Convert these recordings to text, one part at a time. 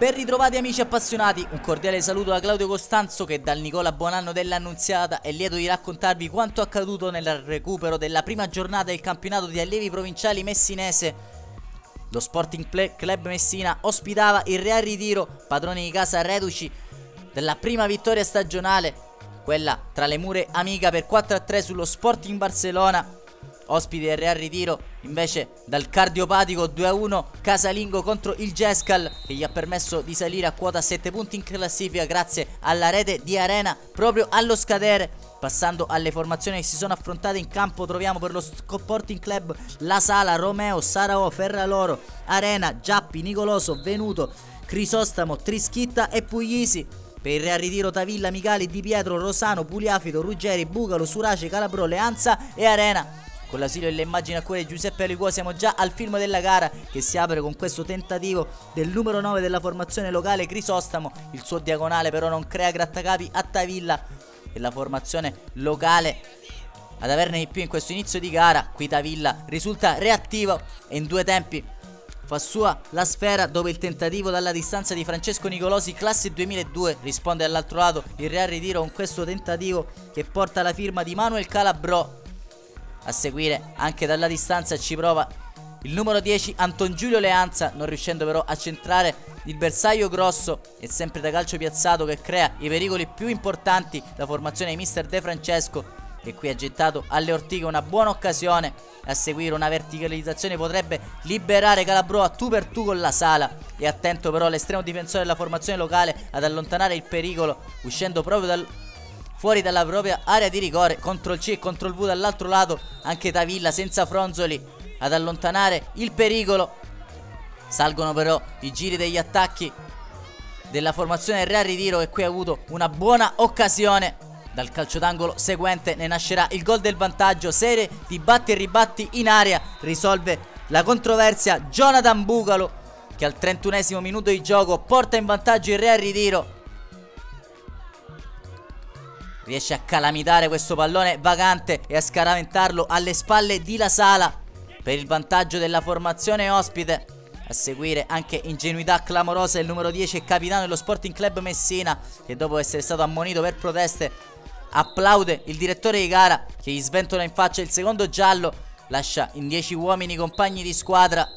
Ben ritrovati amici appassionati, un cordiale saluto da Claudio Costanzo che dal Nicola Buonanno dell'Annunziata è lieto di raccontarvi quanto accaduto nel recupero della prima giornata del campionato di allievi provinciali messinese. Lo Sporting Club Messina ospitava il Real Ritiro, padroni di casa reduci della prima vittoria stagionale, quella tra le mura amica per 4-3 sullo Sporting Barcellona. Ospiti del Real Ritiro invece dal cardiopatico 2-1 casalingo contro il Gescal, che gli ha permesso di salire a quota 7 punti in classifica grazie alla rete di Arena proprio allo scadere. Passando alle formazioni che si sono affrontate in campo, troviamo per lo Sporting Club La Sala, Romeo, Sarao, Ferraloro, Arena, Giappi, Nicoloso, Venuto, Crisostamo, Trischitta e Puglisi. Per il Real Ritiro Tavilla, Micali, Di Pietro, Rosano, Pugliafido, Ruggeri, Bucalo, Surace, Calabro, Leanza e Arena. Con l'ausilio delle immagini a cura di Giuseppe Aliquò siamo già al film della gara, che si apre con questo tentativo del numero 9 della formazione locale Crisostamo. Il suo diagonale però non crea grattacapi a Tavilla, e la formazione locale ad averne di più in questo inizio di gara. Qui Tavilla risulta reattivo e in due tempi fa sua la sfera, dopo il tentativo dalla distanza di Francesco Nicolosi, classe 2002. Risponde dall'altro lato il Real Ritiro con questo tentativo che porta la firma di Manuel Calabrò. A seguire anche dalla distanza ci prova il numero 10 Anton Giulio Leanza, non riuscendo però a centrare il bersaglio grosso. E sempre da calcio piazzato che crea i pericoli più importanti la formazione di mister De Francesco, che qui ha gettato alle ortiche una buona occasione. A seguire una verticalizzazione potrebbe liberare Calabrò a tu per tu con La Sala, e attento però l'estremo difensore della formazione locale ad allontanare il pericolo, uscendo proprio fuori dalla propria area di rigore. Contro il C e contro il V dall'altro lato anche Tavilla senza fronzoli ad allontanare il pericolo. Salgono però i giri degli attacchi della formazione Real Ritiro, che qui ha avuto una buona occasione. Dal calcio d'angolo seguente ne nascerà il gol del vantaggio. Serie di batti e ribatti in area, risolve la controversia Jonathan Bucalo, che al 31esimo minuto di gioco porta in vantaggio il Real Ritiro. Riesce a calamitare questo pallone vagante e a scaraventarlo alle spalle di La Sala per il vantaggio della formazione ospite. A seguire anche ingenuità clamorosa del numero 10 e capitano dello Sporting Club Messina, che dopo essere stato ammonito per proteste applaude il direttore di gara, che gli sventola in faccia il secondo giallo. Lascia in 10 uomini compagni di squadra.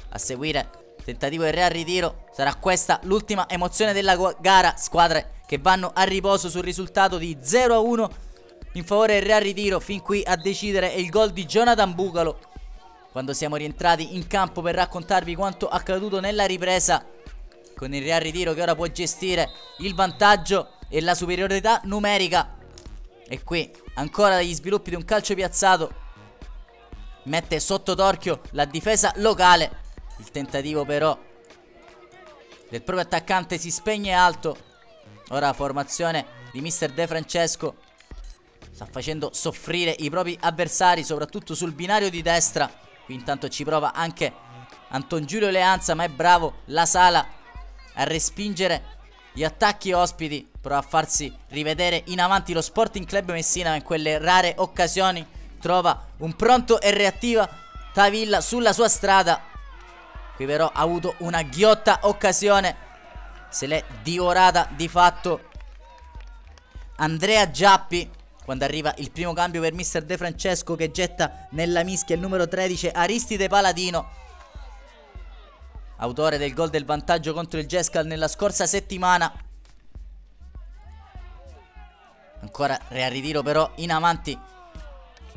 A seguire tentativo del Real Ritiro. Sarà questa l'ultima emozione della gara, squadre che vanno a riposo sul risultato di 0-1 in favore del Real Ritiro. Fin qui a decidere è il gol di Jonathan Bucalo. Quando siamo rientrati in campo per raccontarvi quanto accaduto nella ripresa, con il Real Ritiro che ora può gestire il vantaggio e la superiorità numerica. E qui ancora dagli sviluppi di un calcio piazzato mette sotto torchio la difesa locale. Il tentativo però del proprio attaccante si spegne alto. Ora la formazione di mister De Francesco sta facendo soffrire i propri avversari, soprattutto sul binario di destra. Qui intanto ci prova anche Anton Giulio Leanza, ma è bravo La Sala a respingere gli attacchi ospiti. Prova a farsi rivedere in avanti lo Sporting Club Messina, ma in quelle rare occasioni trova un pronto e reattiva Tavilla sulla sua strada. Qui però ha avuto una ghiotta occasione, se l'è divorata di fatto Andrea Giappi, quando arriva il primo cambio per mister De Francesco, che getta nella mischia il numero 13 Aristide Paladino, autore del gol del vantaggio contro il Gescal nella scorsa settimana. Ancora Real Ritiro però in avanti,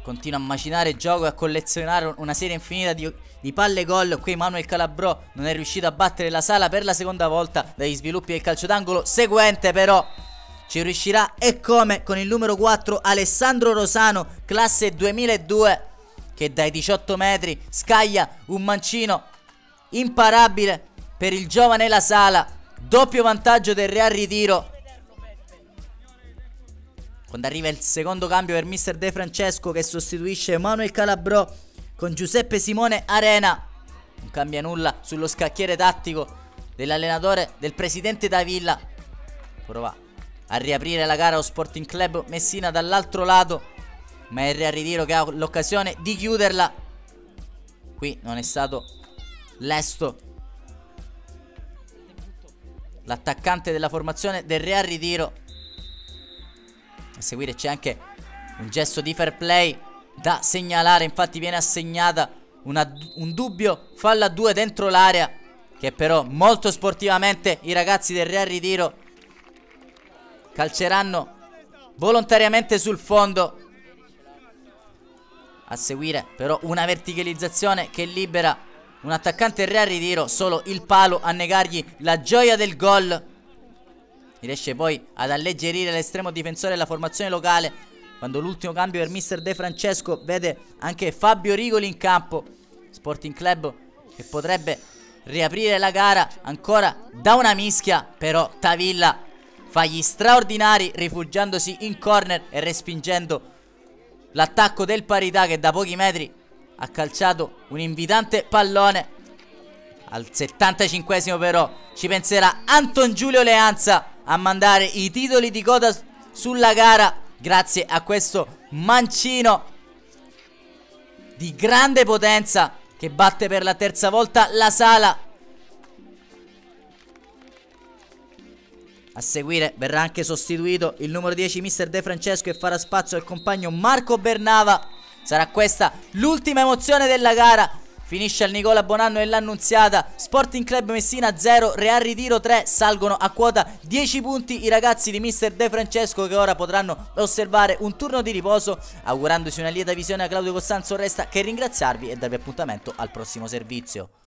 continua a macinare il gioco e a collezionare una serie infinita di palle gol. Qui Manuel Calabrò non è riuscito a battere La Sala per la seconda volta. Dagli sviluppi del calcio d'angolo seguente però ci riuscirà, e come, con il numero 4 Alessandro Rosano, classe 2002, che dai 18 metri scaglia un mancino imparabile per il giovane La Sala. Doppio vantaggio del Real Ritiro. Quando arriva il secondo cambio per mister De Francesco, che sostituisce Manuel Calabrò con Giuseppe Simone Arena. Non cambia nulla sullo scacchiere tattico dell'allenatore del presidente Tavilla. Prova a riaprire la gara lo Sporting Club Messina dall'altro lato, ma è il Real Ritiro che ha l'occasione di chiuderla. Qui non è stato lesto l'attaccante della formazione del Real Ritiro. A seguire c'è anche un gesto di fair play da segnalare, infatti viene assegnata un dubbio fallo a 2 dentro l'area, che però molto sportivamente i ragazzi del Real Ritiro calceranno volontariamente sul fondo. A seguire però una verticalizzazione che libera un attaccante del Real Ritiro, solo il palo a negargli la gioia del gol. Riesce poi ad alleggerire l'estremo difensore della formazione locale, quando l'ultimo cambio per mister De Francesco vede anche Fabio Rigoli in campo. Sporting Club che potrebbe riaprire la gara ancora da una mischia, però Tavilla fa gli straordinari rifugiandosi in corner e respingendo l'attacco del Parità, che da pochi metri ha calciato un invitante pallone. Al 75esimo però ci penserà Anton Giulio Leanza a mandare i titoli di coda sulla gara, grazie a questo mancino di grande potenza che batte per la terza volta la Sala. A seguire verrà anche sostituito il numero 10 mister De Francesco e farà spazio al compagno Marco Bernava. Sarà questa l'ultima emozione della gara. Finisce al Nicola Bonanno e l'Annunziata. Sporting Club Messina 0, Real Ritiro 3. Salgono a quota 10 punti i ragazzi di mister De Francesco, che ora potranno osservare un turno di riposo. Augurandosi una lieta visione a Claudio Costanzo, resta che ringraziarvi e darvi appuntamento al prossimo servizio.